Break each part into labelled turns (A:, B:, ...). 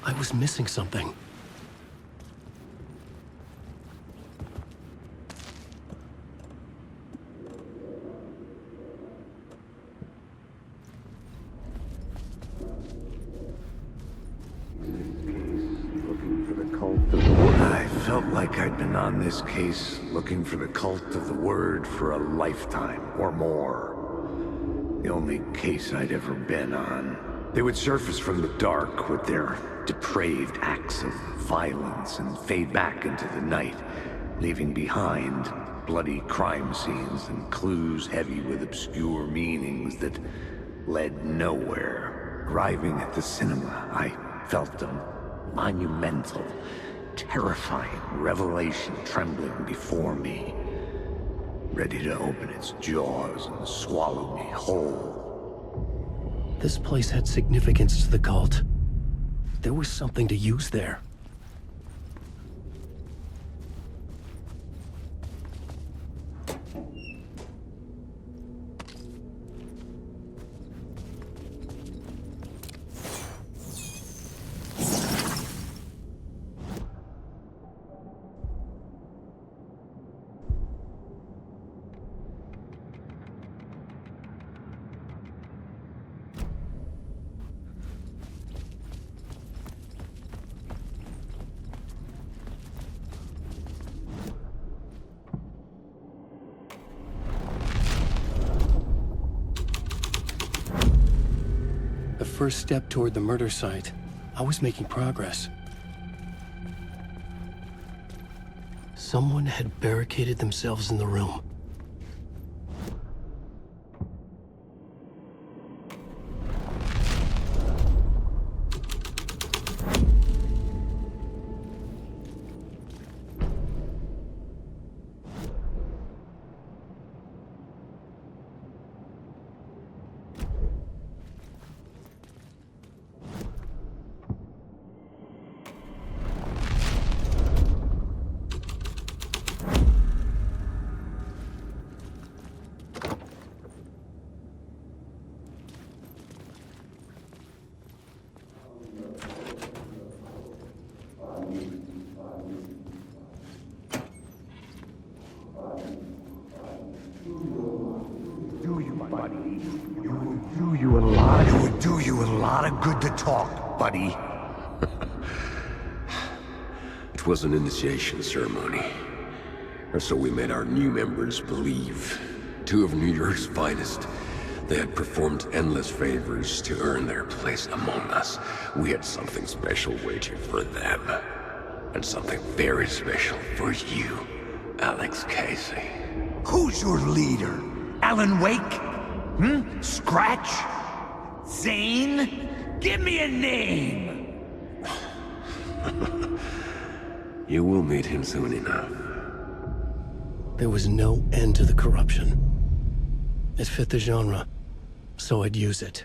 A: I was missing something.
B: I felt like I'd been on this case looking for the cult of the word for a lifetime or more. The only case I'd ever been on. They would surface from the dark with their depraved acts of violence and fade back into the night, leaving behind bloody crime scenes and clues heavy with obscure meanings that led nowhere. Arriving at the cinema, I felt a monumental, terrifying revelation trembling before me, ready to open its jaws and swallow me whole.
A: This place had significance to the cult. There was something to use there. The first step toward the murder site. I was making progress. Someone had barricaded themselves in the room.
B: It would do you a lot of good to talk, buddy.
C: It was an initiation ceremony. Or so we made our new members believe. Two of New York's finest. They had performed endless favors to earn their place among us. We had something special waiting for them. And something very special for you, Alex Casey.
B: Who's your leader? Alan Wake? Scratch? Zane? Give me a name!
C: You will meet him soon enough.
A: There was no end to the corruption. It fit the genre, so I'd use it.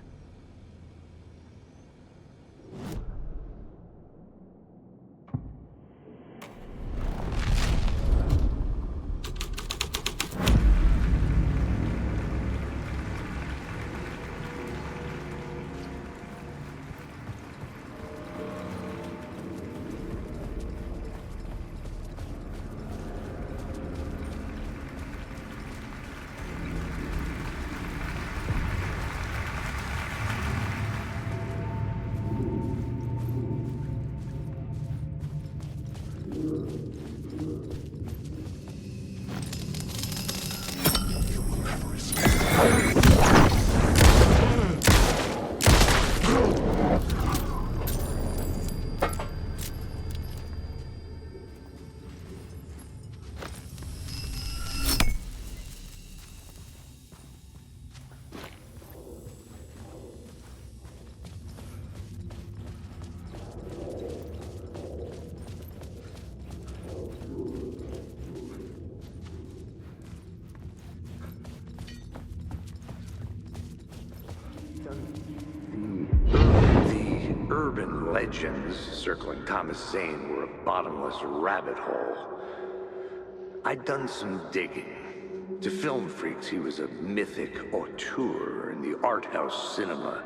B: The urban legends circling Thomas Zane were a bottomless rabbit hole. I'd done some digging. To film freaks, he was a mythic auteur in the art house cinema.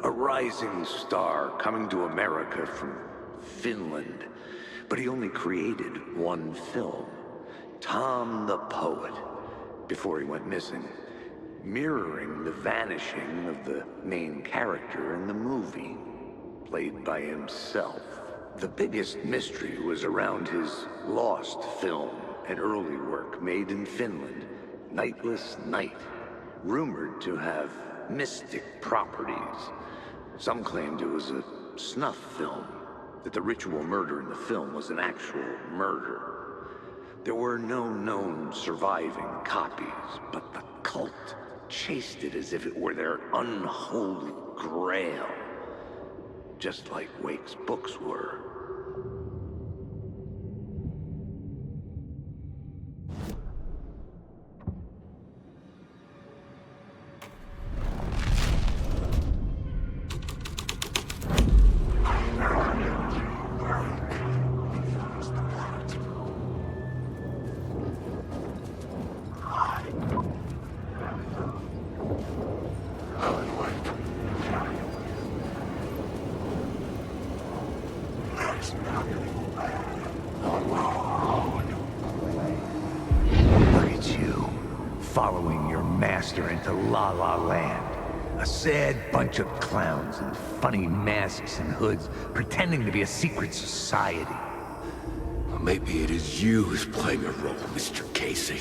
B: A rising star coming to America from Finland, but he only created one film, Tom the Poet, before he went missing, mirroring the vanishing of the main character in the movie, played by himself. The biggest mystery was around his lost film, an early work made in Finland, Nightless Night, rumored to have mystic properties. Some claimed it was a snuff film, that the ritual murder in the film was an actual murder. There were no known surviving copies, but the cult chased it as if it were their unholy grail, just like Wake's books were. Look at you, following your master into La La Land. A sad bunch of clowns in funny masks and hoods, pretending to be a secret society.
C: Maybe it is you who's playing a role, Mr. Casey.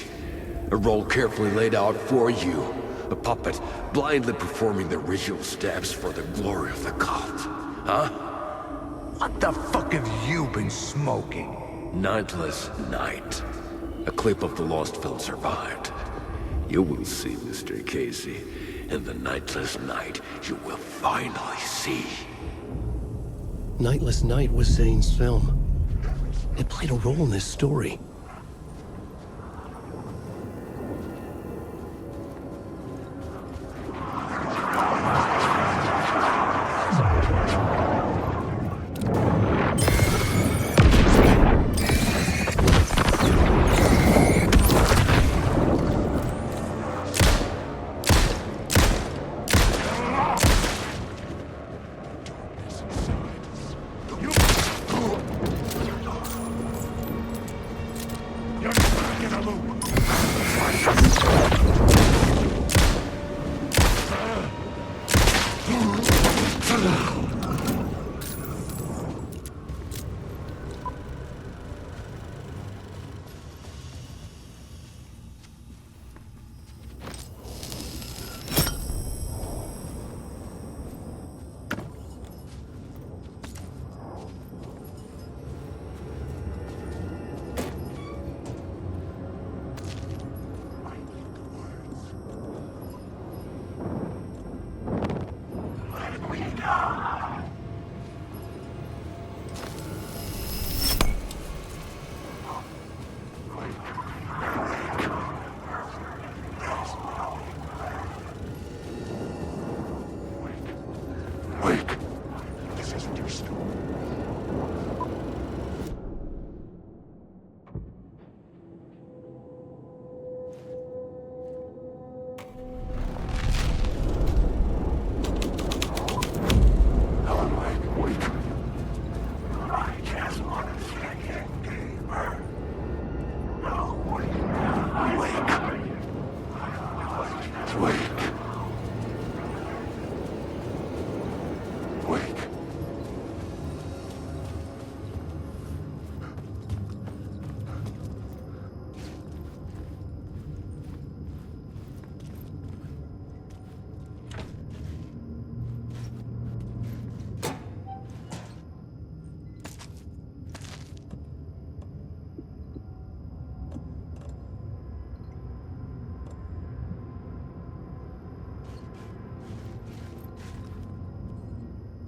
C: A role carefully laid out for you. A puppet blindly performing the ritual steps for the glory of the cult. Huh?
B: What the fuck have you been smoking?
C: Nightless Night. A clip of the lost film survived. You will see, Mr. Casey. In the Nightless Night, you will finally see.
A: Nightless Night was Zane's film. It played a role in this story.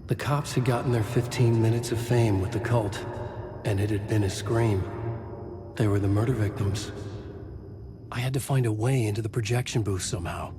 A: The cops had gotten their 15 minutes of fame with the cult, and it had been a scream. They were the murder victims. I had to find a way into the projection booth somehow.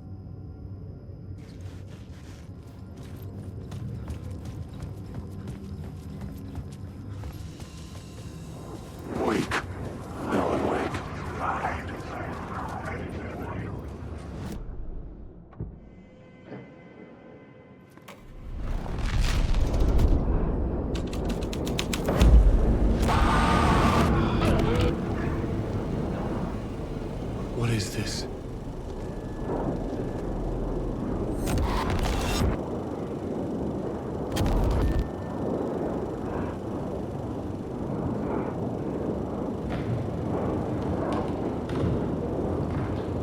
A: this?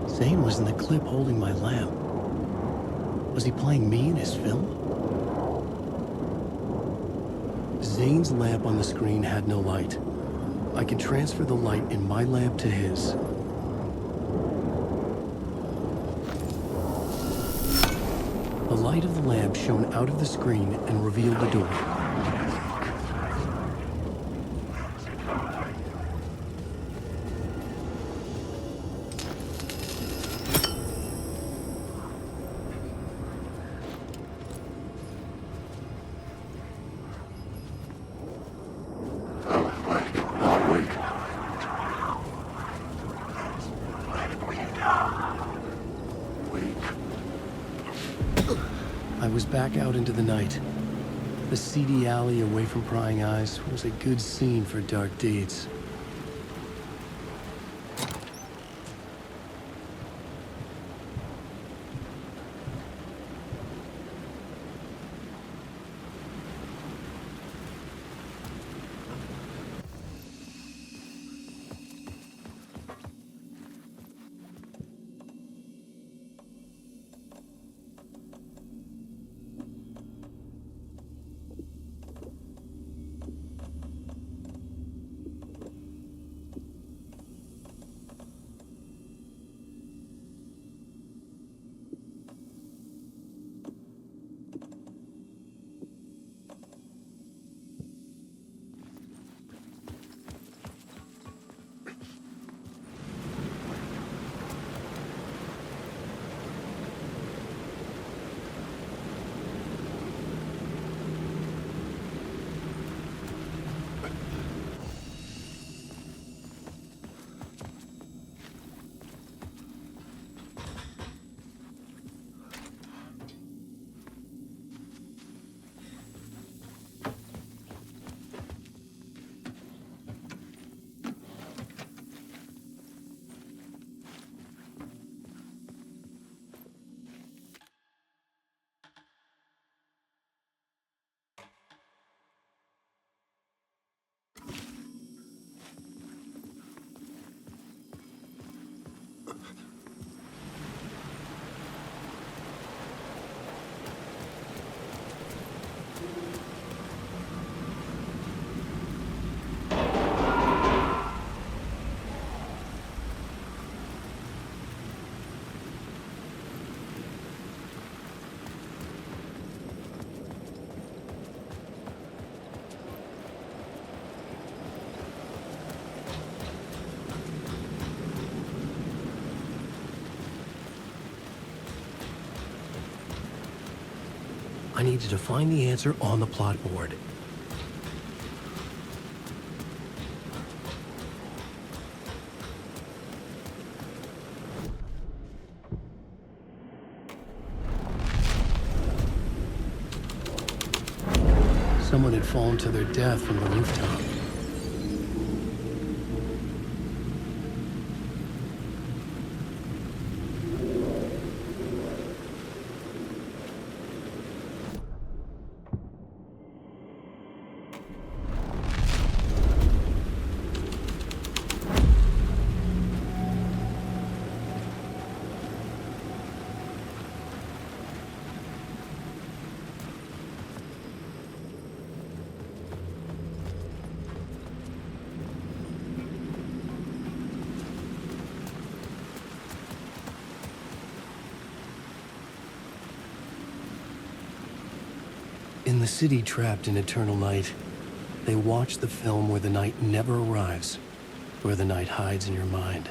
A: Zane was in the clip holding my lamp. Was he playing me in his film? Zane's lamp on the screen had no light. I could transfer the light in my lamp to his. The light of the lamp shone out of the screen and revealed the door. I was back out into the night. The seedy alley away from prying eyes was a good scene for dark deeds. I needed to find the answer on the plot board. Someone had fallen to their death from the rooftop. In the city trapped in eternal night, they watch the film where the night never arrives, where the night hides in your mind.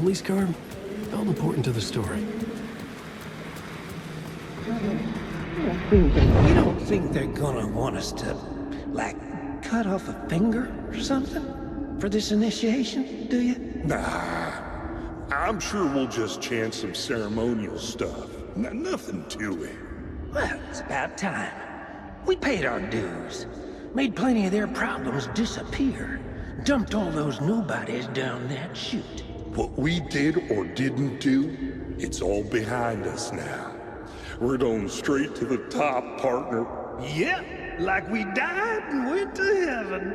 A: police car felt important to the story.
D: You don't think they're gonna want us to, like, cut off a finger or something for this initiation, do you?
E: Nah, I'm sure we'll just chant some ceremonial stuff. Nothing to it.
D: Well, it's about time. We paid our dues, made plenty of their problems disappear, dumped all those nobodies down that chute.
E: What we did or didn't do, it's all behind us now. We're going straight to the top, partner.
D: Yep, like we died and went to heaven.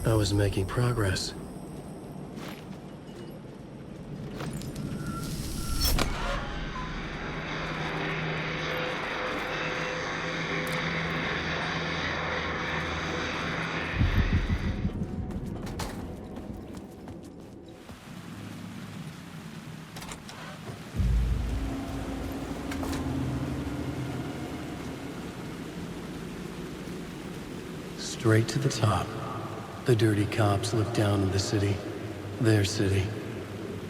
A: I was making progress. Straight to the top. The dirty cops looked down on the city. Their city.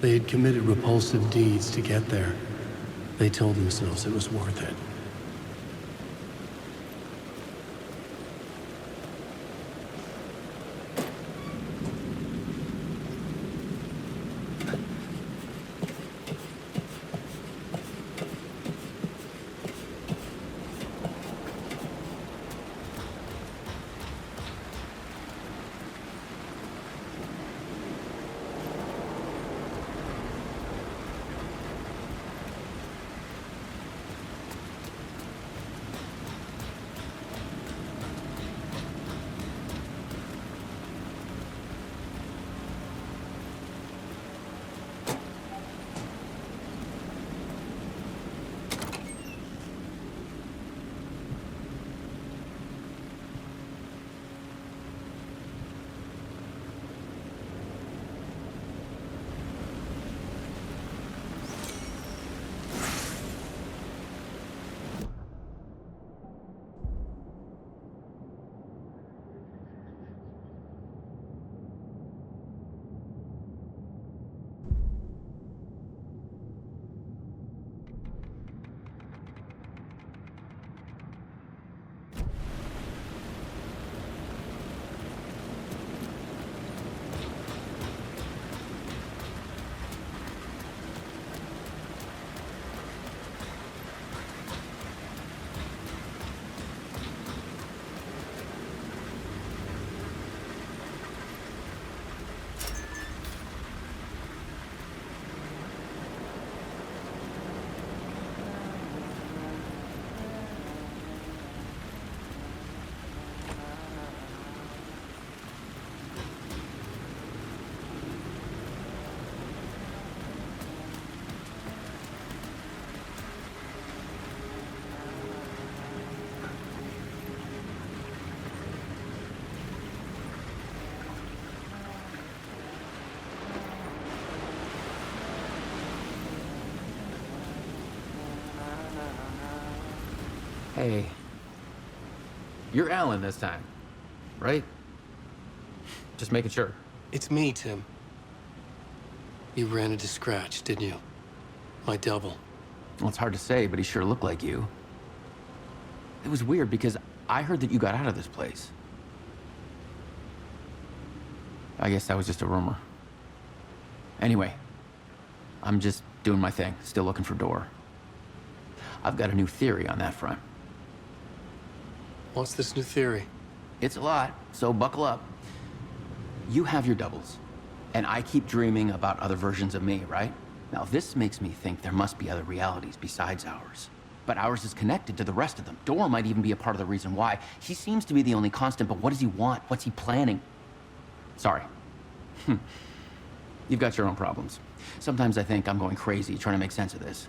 A: They had committed repulsive deeds to get there. They told themselves it was worth it.
F: Hey. You're Alan this time, right? Just making sure.
A: It's me, Tim. You ran into Scratch, didn't you? My double.
F: Well, it's hard to say, but he sure looked like you. It was weird because I heard that you got out of this place. I guess that was just a rumor. Anyway, I'm just doing my thing, still looking for Door. I've got a new theory on that front.
A: What's this new theory?
F: It's a lot, so buckle up. You have your doubles, and I keep dreaming about other versions of me, right? Now, this makes me think there must be other realities besides ours. But ours is connected to the rest of them. Door might even be a part of the reason why. He seems to be the only constant, but what does he want? What's he planning? Sorry. You've got your own problems. Sometimes I think I'm going crazy trying to make sense of this.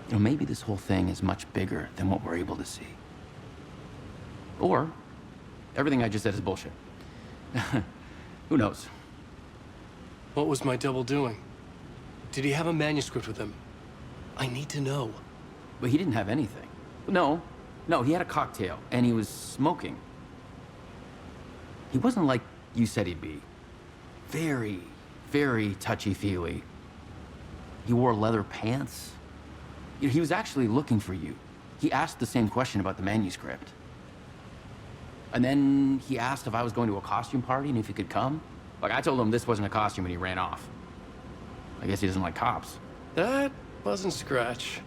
F: You know, maybe this whole thing is much bigger than what we're able to see. Or, everything I just said is bullshit. Who knows?
A: What was my double doing? Did he have a manuscript with him? I need to know.
F: But he didn't have anything. No, No, he had a cocktail, and he was smoking. He wasn't like you said he'd be. Very, very touchy-feely. He wore leather pants. He was actually looking for you. He asked the same question about the manuscript. And then he asked if I was going to a costume party and if he could come. Like, I told him this wasn't a costume and he ran off. I guess he doesn't like cops.
A: That wasn't Scratch.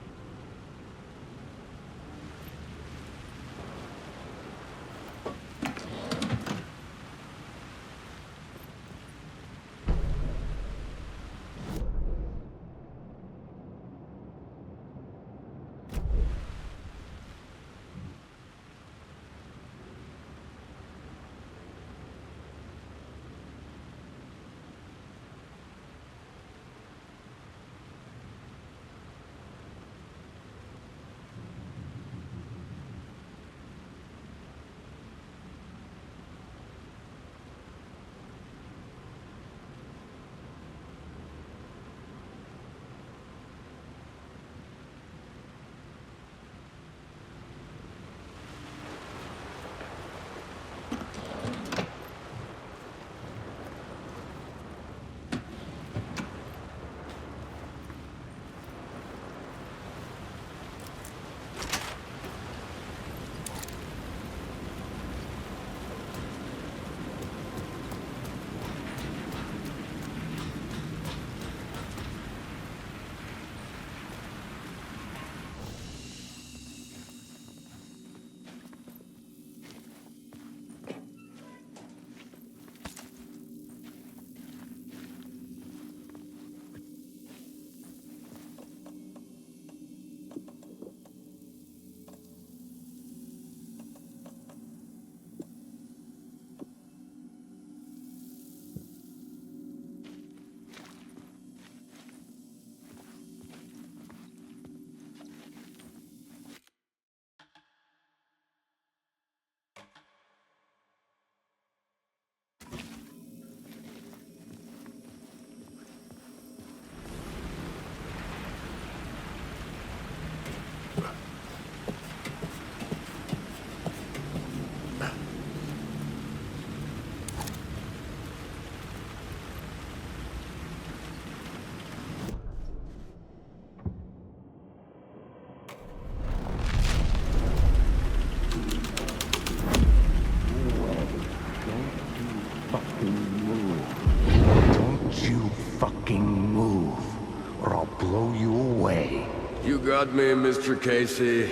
C: You got me, Mr. Casey.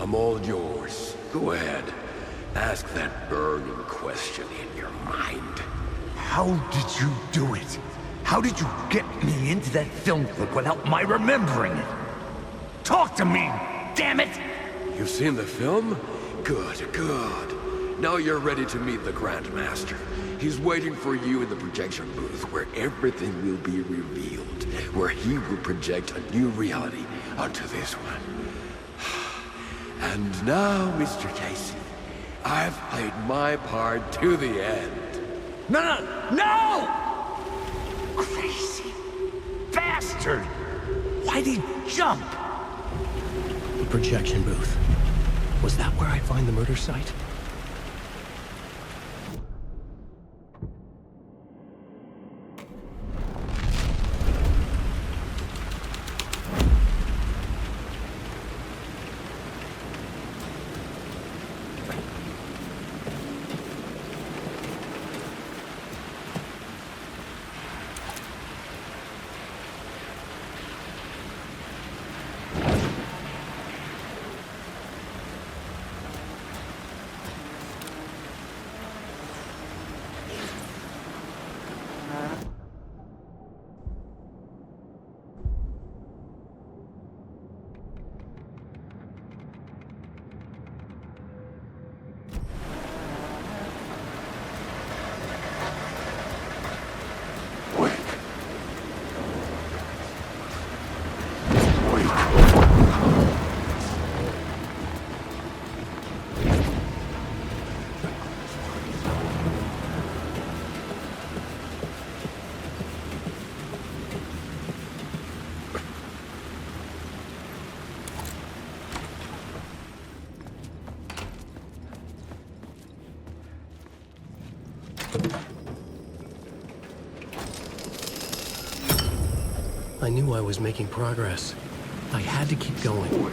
C: I'm all yours. Go ahead. Ask that burning question in your mind.
B: How did you do it? How did you get me into that film clip without my remembering it? Talk to me, damn it!
C: You've seen the film? Good, good. Now you're ready to meet the Grandmaster. He's waiting for you in the projection booth where everything will be revealed, where he will project a new reality onto this one. And now, Mr. Casey, I've played my part to the end.
B: No! Crazy bastard! Why'd he jump?
A: The projection booth. Was that where I find the murder site? I knew I was making progress. I had to keep going.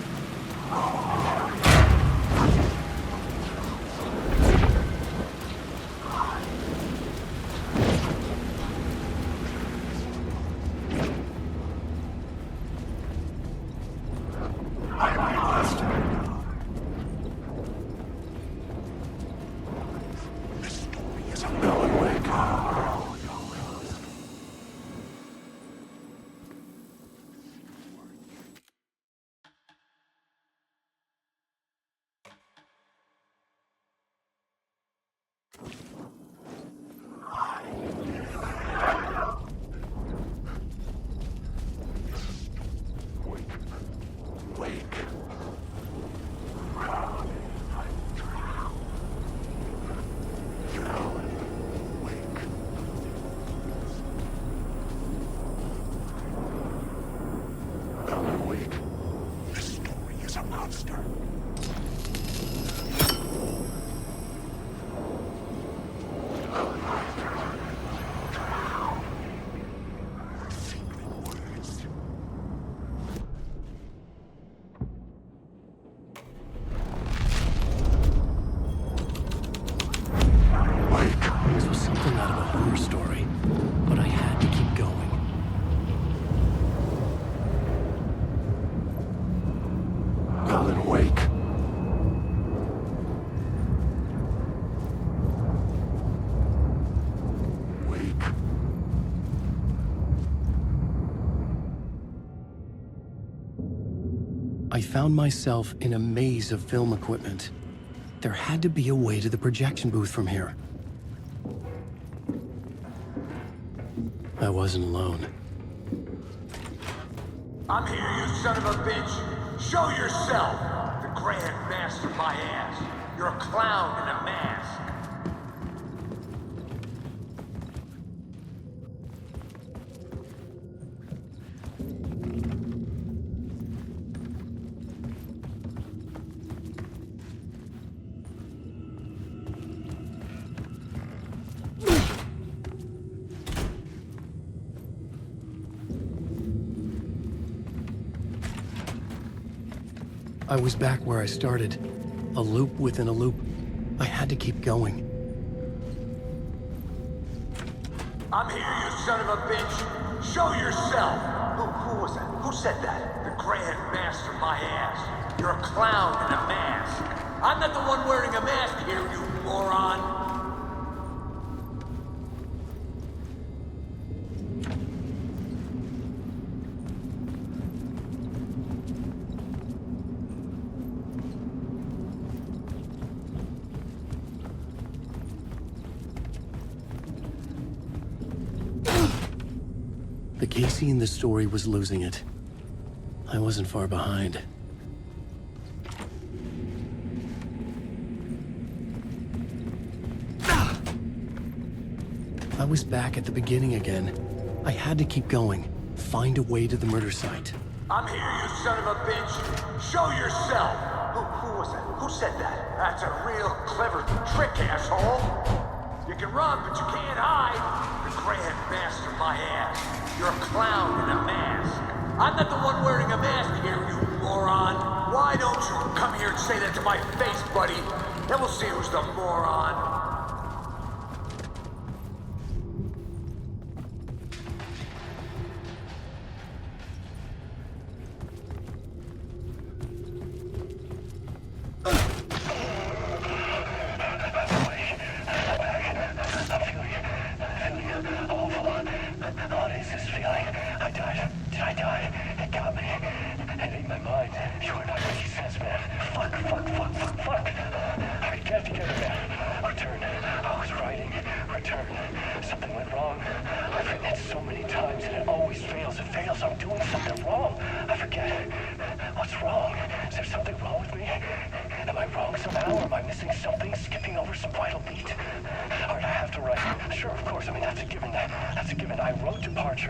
A: I found myself in a maze of film equipment. There had to be a way to the projection booth from here. I wasn't alone.
B: I'm here, you son of a bitch! Show yourself! The Grand Master my ass! You're a clown in a mask!
A: I was back where I started. A loop within a loop. I had to keep going.
B: I'm here, you son of a bitch! Show yourself! Who was that? Who said that? The Grand Master my ass. You're a clown in a mask. I'm not the one wearing a mask here, you moron!
A: The Casey in the story was losing it. I wasn't far behind. I was back at the beginning again. I had to keep going. Find a way to the murder site.
B: I'm here, you son of a bitch! Show yourself! Who was that? Who said that? That's a real clever trick, asshole! You can run, but you can't hide! The Grand Master my ass! You're a clown in a mask! I'm not the one wearing a mask here, you moron! Why don't you come here and say that to my face, buddy? Then we'll see who's the moron!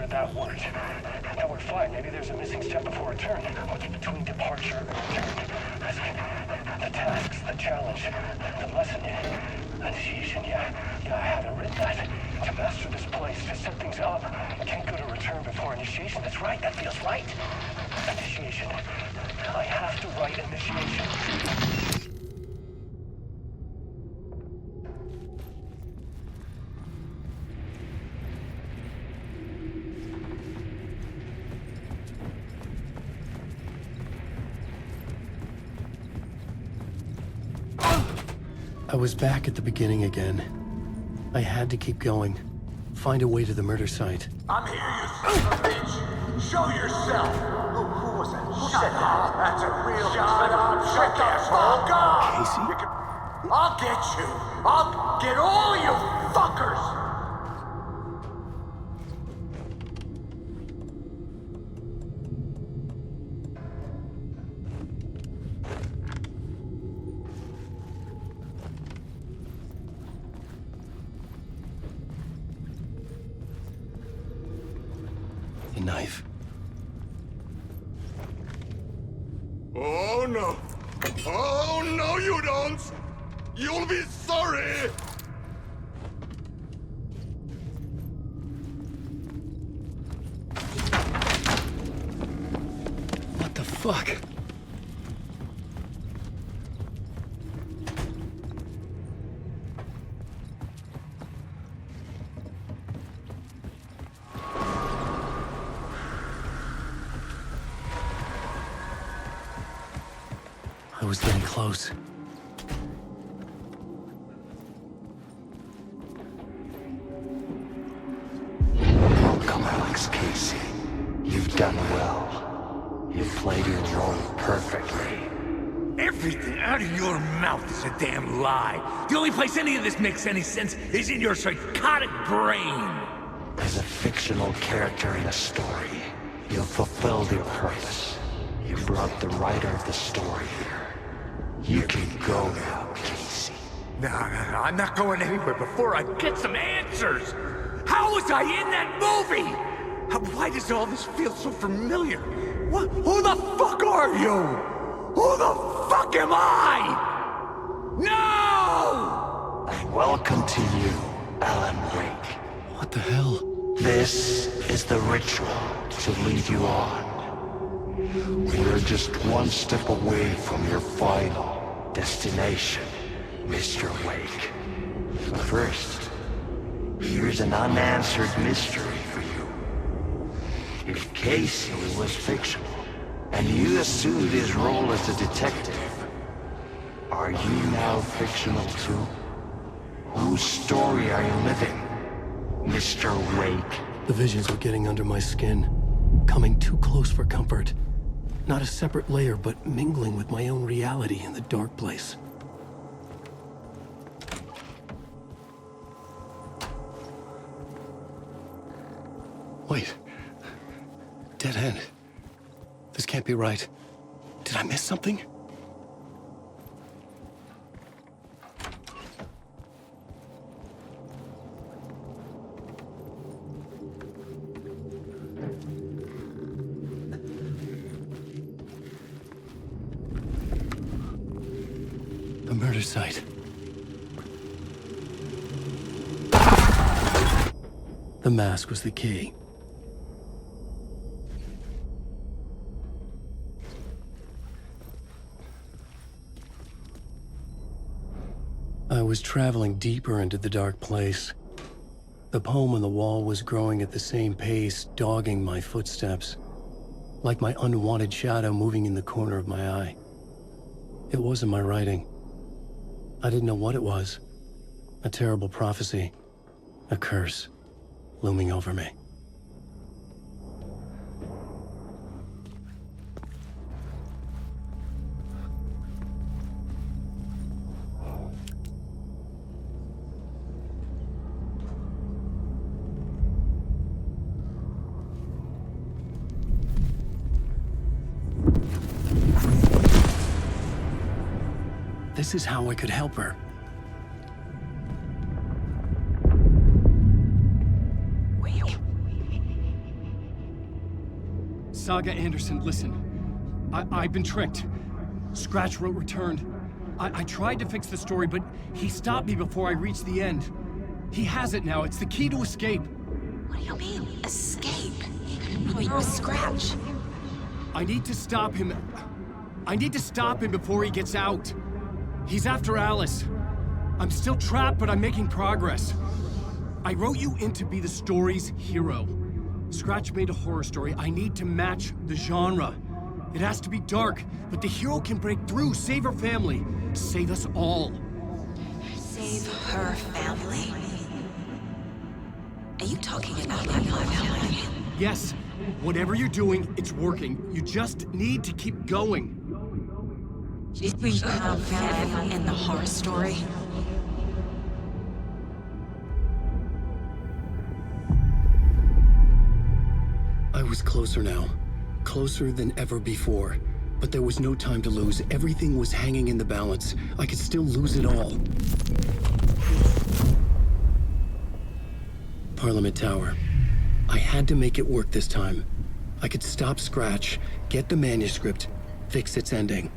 G: That word. Now we're fine. Maybe there's a missing step before return. What's between departure and return? The tasks, the challenge, the lesson, initiation, yeah, I haven't read that. To master this place, to set things up. Can't go to return before initiation. That's right, that feels right. Initiation. I have to write initiation.
A: I was back at the beginning again. I had to keep going. Find a way to the murder site.
H: I'm here, you son of a bitch! Show yourself! Who was that? Who said that? That's a real shut up, trick asshole! God!
A: Casey?
H: I'll get you! I'll get all you fuckers!
A: A knife.
E: Oh no! Oh no, you don't! You'll be sorry!
A: What the fuck? I was getting close.
B: Welcome, Alex Casey. You've done well. You've played your role perfectly.
I: Everything out of your mouth is a damn lie. The only place any of this makes any sense is in your psychotic brain.
B: As a fictional character in a story, you've fulfilled your purpose. You brought the writer of the story here. You can go now, Casey.
I: No, I'm not going anywhere before I get some answers. How was I in that movie? Why does all this feel so familiar? What? Who the fuck are you? Who the fuck am I? No!
B: And welcome to you, Alan Wake.
A: What the hell?
B: This is the ritual to lead you on. We're just one step away from your final destination, Mr. Wake. But first, here's an unanswered mystery for you. If Casey was fictional, and you assumed his role as a detective, are you now fictional too? Whose story are you living, Mr. Wake?
A: The visions were getting under my skin, coming too close for comfort. Not a separate layer, but mingling with my own reality in the dark place. Wait. Dead end. This can't be right. Did I miss something? The murder site. The mask was the key. I was traveling deeper into the dark place. The poem on the wall was growing at the same pace, dogging my footsteps, like my unwanted shadow moving in the corner of my eye. It wasn't my writing. I didn't know what it was. A terrible prophecy. A curse looming over me. This is how I could help her.
J: Saga Anderson, listen. I've been tricked. Scratch wrote returned. I tried to fix the story, but he stopped me before I reached the end. He has it now. It's the key to escape.
K: What do you mean, escape? Probably a scratch.
J: I need to stop him. I need to stop him before he gets out. He's after Alice. I'm still trapped, but I'm making progress. I wrote you in to be the story's hero. Scratch made a horror story. I need to match the genre. It has to be dark, but the hero can break through, save her family, save us all.
K: Save her family? Are you talking about my family?
J: Yes, whatever you're doing, it's working. You just need to keep going.
K: Did we have family in the horror story?
A: I was closer now. Closer than ever before. But there was no time to lose. Everything was hanging in the balance. I could still lose it all. Parliament Tower. I had to make it work this time. I could stop Scratch, get the manuscript, fix its ending.